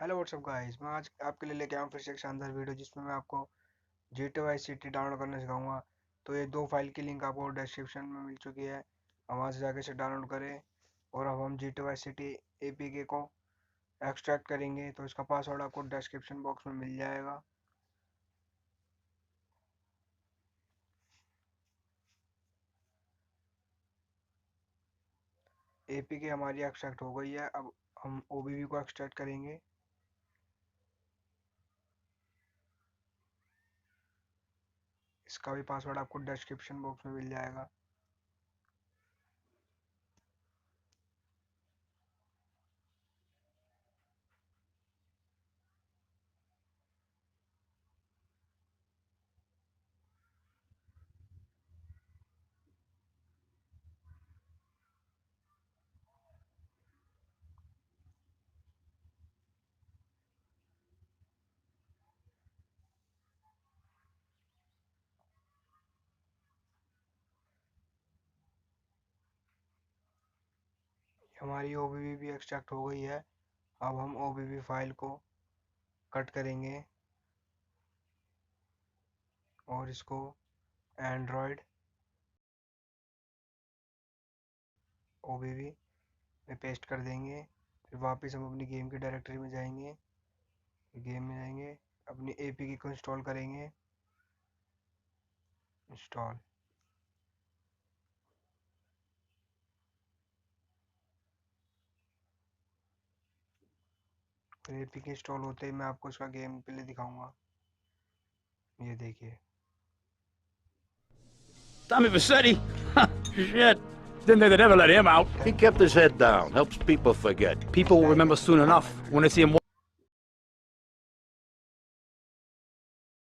Hello what's up guys, मैं आज आपके लिए लेके आया हूँ फिर से एक शानदार वीडियो जिसमें मैं आपको GTA सिटी डाउनलोड करना सिखाऊंगा। तो ये दो फाइल की लिंक आपको डिस्क्रिप्शन में मिल चुकी है। हम वहाँ से जाके इसे डाउनलोड करें और अब हम GTA सिटी APK को एक्सट्रैक्ट करेंगे। तो इसका पासवर्ड आपको डिस्क्रिप्शन बॉक्स में मिल जाएगा। APK हमारी एक्सट्रैक्ट हो गई है। अब हम OBB को एक्सट्रैक्ट करेंगे। इसका भी पासवर्ड आपको डिस्क्रिप्शन बॉक्स में मिल जाएगा। हमारी OBB भी एक्सट्रैक्ट हो गई है। अब हम OBB फाइल को कट करेंगे और इसको एंड्रॉयड OBB में पेस्ट कर देंगे। फिर वापस हम अपनी गेम की डायरेक्टरी में जाएंगे, गेम में जाएंगे, अपनी APK को इंस्टॉल करेंगे। इंस्टॉल फिर APK इंस्टॉल होते ही मैं आपको इसका गेम प्ले दिखाऊंगा। ये देखिए। Tommy Vassetti? Shit. Didn't think they'd ever let him out. He kept his head down. Helps people forget. People will remember soon enough when they see him